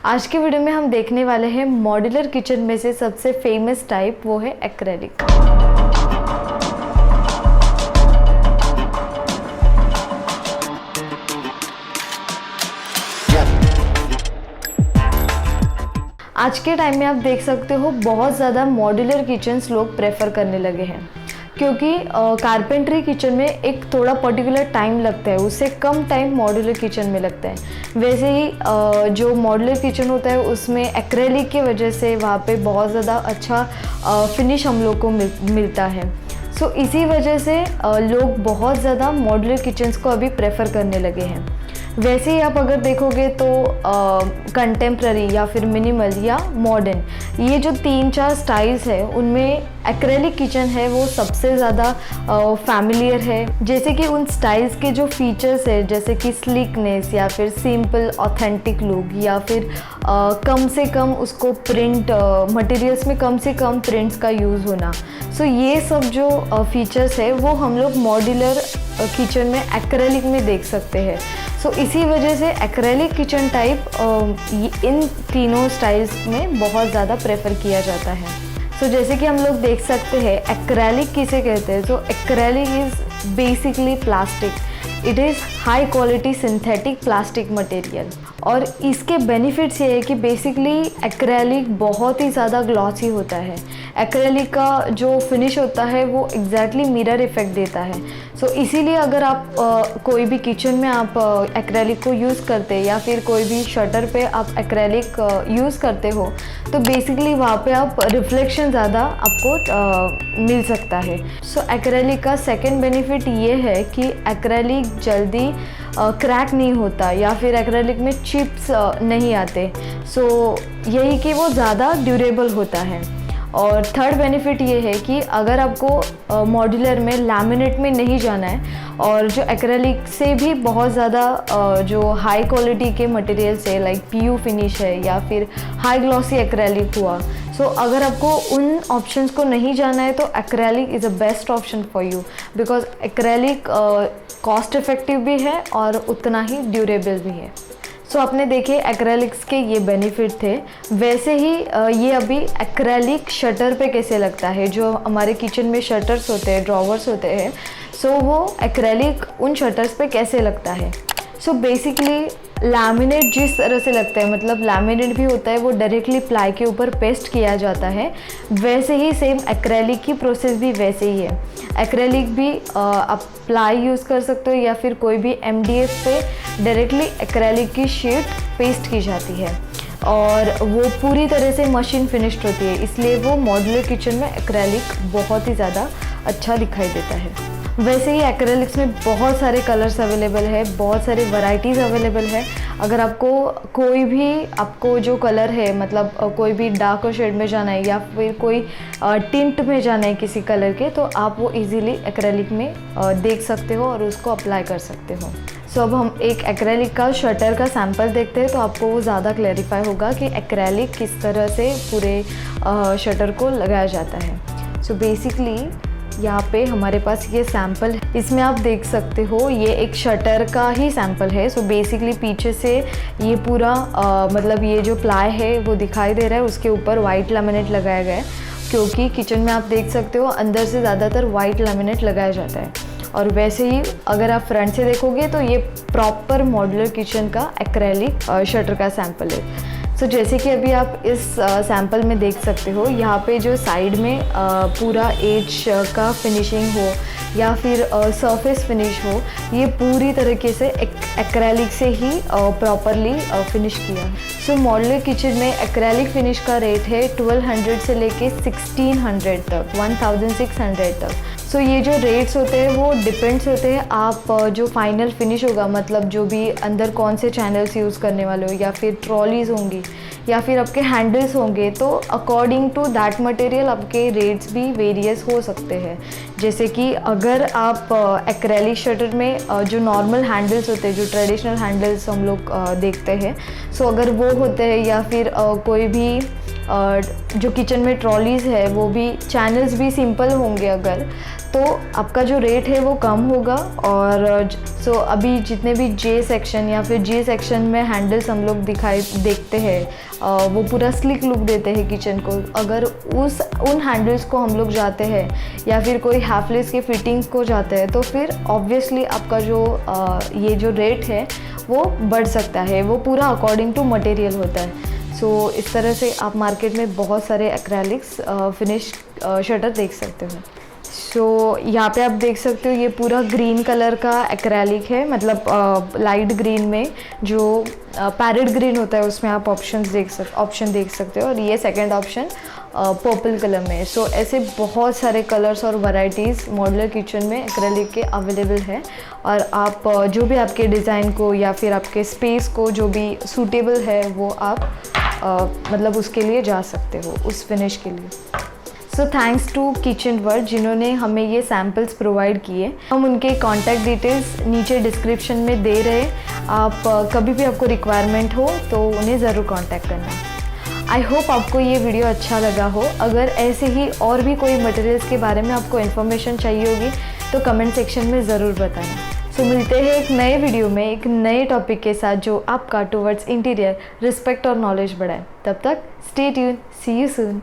आज के वीडियो में हम देखने वाले हैं मॉड्यूलर किचन में से सबसे फेमस टाइप, वो है एक्रेलिक। आज के टाइम में आप देख सकते हो बहुत ज़्यादा मॉड्यूलर किचन्स लोग प्रेफर करने लगे हैं, क्योंकि कारपेंट्री किचन में एक थोड़ा पर्टिकुलर टाइम लगता है, उससे कम टाइम मॉड्यूलर किचन में लगता है। वैसे ही जो मॉड्यूलर किचन होता है उसमें एक्रेलिक की वजह से वहाँ पे बहुत ज़्यादा अच्छा फिनिश हम लोग को मिलता है। सो इसी वजह से लोग बहुत ज़्यादा मॉड्यूलर किचन्स को अभी प्रेफर करने लगे हैं। वैसे ही आप अगर देखोगे तो कंटेम्प्ररी या फिर मिनिमल या मॉडर्न, ये जो 3-4 स्टाइल्स है उनमें एक्रेलिक किचन है वो सबसे ज़्यादा फैमिलियर है। जैसे कि उन स्टाइल्स के जो फीचर्स है, जैसे कि स्लीकनेस या फिर सिंपल ऑथेंटिक लुक, या फिर कम से कम उसको प्रिंट मटेरियल्स में कम से कम प्रिंट्स का यूज़ होना। सो ये सब जो फीचर्स है वो हम लोग मॉड्यूलर किचन में एक्रेलिक में देख सकते हैं। सो इसी वजह से एक्रेलिक किचन टाइप इन तीनों स्टाइल्स में बहुत ज़्यादा प्रेफर किया जाता है। सो जैसे कि हम लोग देख सकते हैं एक्रेलिक किसे कहते हैं। तो acrylic is basically plastic, it is high quality synthetic plastic material. और इसके बेनिफिट्स ये है कि बेसिकली एक्रेलिक बहुत ही ज़्यादा ग्लॉसी होता है। एक्रेलिक का जो फिनिश होता है वो एग्जैक्टली मिरर इफेक्ट देता है। सो इसीलिए अगर आप कोई भी किचन में आप एक्रेलिक को यूज़ करते हैं या फिर कोई भी शटर पे आप एक्रेलिक यूज़ करते हो तो बेसिकली वहाँ पे आप रिफ्लेक्शन ज़्यादा आपको मिल सकता है। सो एक्रेलिक का सेकंड बेनिफिट ये है कि एक्रेलिक जल्दी क्रैक नहीं होता या फिर एक्रेलिक में चिप्स नहीं आते। सो यही कि वो ज़्यादा ड्यूरेबल होता है। और थर्ड बेनिफिट ये है कि अगर आपको मॉड्यूलर में लैमिनेट में नहीं जाना है और जो एक्रेलिक से भी बहुत ज़्यादा जो हाई क्वालिटी के मटेरियल्स है लाइक पीयू फिनिश है या फिर हाई ग्लॉसी एक्रेलिक हुआ, सो अगर आपको उन ऑप्शंस को नहीं जाना है तो acrylic is a best option for you, because acrylic cost effective भी है और उतना ही ड्यूरेबल भी है। सो आपने देखे एक्रेलिक्स के ये बेनिफिट थे। वैसे ही ये अभी एक्रेलिक शटर पे कैसे लगता है, जो हमारे किचन में शटर्स होते हैं, ड्रॉवर्स होते हैं, सो वो एक्रेलिक उन शटर्स पे कैसे लगता है। सो बेसिकली लैमिनेट जिस तरह से लगता है, मतलब लैमिनेट भी होता है वो डायरेक्टली प्लाई के ऊपर पेस्ट किया जाता है, वैसे ही सेम एक्रेलिक की प्रोसेस भी वैसे ही है। एक्रेलिक भी आप प्लाई यूज़ कर सकते हो या फिर कोई भी MDF पे डायरेक्टली एक्रेलिक की शीट पेस्ट की जाती है और वो पूरी तरह से मशीन फिनिश्ड होती है, इसलिए वो मॉड्यूलर किचन में एक्रेलिक बहुत ही ज़्यादा अच्छा दिखाई देता है। वैसे ही एक्रेलिक्स में बहुत सारे कलर्स अवेलेबल है, बहुत सारे वैरायटीज़ अवेलेबल है। अगर आपको कोई भी आपको जो कलर है, मतलब कोई भी डार्क शेड में जाना है या फिर कोई टिंट में जाना है किसी कलर के, तो आप वो इजीली एक्रेलिक में देख सकते हो और उसको अप्लाई कर सकते हो। सो अब हम एक एक्रेलिक का शटर का सैंपल देखते हैं तो आपको वो ज़्यादा क्लैरिफाई होगा कि एक्रेलिक किस तरह से पूरे शटर को लगाया जाता है। सो बेसिकली यहाँ पे हमारे पास ये सैंपल है, इसमें आप देख सकते हो ये एक शटर का ही सैंपल है। सो बेसिकली पीछे से ये पूरा मतलब ये जो प्लाई है वो दिखाई दे रहा है, उसके ऊपर वाइट लैमिनेट लगाया गया है, क्योंकि किचन में आप देख सकते हो अंदर से ज़्यादातर वाइट लैमिनेट लगाया जाता है। और वैसे ही अगर आप फ्रंट से देखोगे तो ये प्रॉपर मॉड्यूलर किचन का एक्रेलिक शटर का सैंपल है। सो जैसे कि अभी आप इस सैंपल में देख सकते हो, यहाँ पे जो साइड में पूरा एज का फिनिशिंग हो या फिर सरफेस फिनिश हो, ये पूरी तरीके से एक्रेलिक से ही प्रॉपरली फिनिश किया है। सो मॉड्यूलर किचन में एक्रेलिक फिनिश का रेट है 1200 से लेके 1600 तक, 1600 तक। सो ये जो रेट्स होते हैं वो डिपेंड्स होते हैं आप जो फाइनल फिनिश होगा, मतलब जो भी अंदर कौन से चैनल्स यूज़ करने वाले हो या फिर ट्रॉलीज़ होंगी या फिर आपके हैंडल्स होंगे, तो अकॉर्डिंग टू दैट मटेरियल आपके रेट्स भी वेरियस हो सकते हैं। जैसे कि अगर आप एक्रेलिक शटर में जो नॉर्मल हैंडल्स होते हैं, जो ट्रेडिशनल हैंडल्स हम लोग देखते हैं, सो अगर वो होते हैं या फिर कोई भी जो किचन में ट्रॉलीज़ है वो भी चैनल्स भी सिंपल होंगे अगर, तो आपका जो रेट है वो कम होगा। और सो अभी जितने भी जे सेक्शन या फिर जी सेक्शन में हैंडल्स हम लोग देखते हैं वो पूरा स्लिक लुक देते हैं किचन को। अगर उन हैंडल्स को हम लोग जाते हैं या फिर कोई हाफलेस के फिटिंग्स को जाते हैं तो फिर ऑब्वियसली आपका जो ये जो रेट है वो बढ़ सकता है। वो पूरा अकॉर्डिंग टू मटेरियल होता है। सो इस तरह से आप मार्केट में बहुत सारे एक्रेलिक्स फिनिश शटर देख सकते हो। सो यहाँ पे आप देख सकते हो ये पूरा ग्रीन कलर का एक्रेलिक है, मतलब लाइट ग्रीन में जो पैरेट ग्रीन होता है उसमें आप ऑप्शन देख सकते हो। और ये सेकंड ऑप्शन पर्पल कलर में। सो ऐसे बहुत सारे कलर्स और वैरायटीज़ मॉड्यूलर किचन में एक्रेलिक के अवेलेबल है। और आप जो भी आपके डिज़ाइन को या फिर आपके स्पेस को जो भी सूटेबल है वो आप मतलब उसके लिए जा सकते हो, उस फिनिश के लिए। So thanks to Kitchen World जिन्होंने हमें ये सैम्पल्स प्रोवाइड किए। हम उनके कॉन्टैक्ट डिटेल्स नीचे डिस्क्रिप्शन में दे रहे। आप कभी भी आपको रिक्वायरमेंट हो तो उन्हें ज़रूर कॉन्टैक्ट करना। आई होप आपको ये वीडियो अच्छा लगा हो। अगर ऐसे ही और भी कोई मटेरियल्स के बारे में आपको इन्फॉर्मेशन चाहिए होगी तो कमेंट सेक्शन में ज़रूर बताना। सो मिलते हैं एक नए वीडियो में एक नए टॉपिक के साथ जो आपका टुवर्ड्स इंटीरियर रिस्पेक्ट और नॉलेज बढ़ाए। तब तक stay tune, see you soon.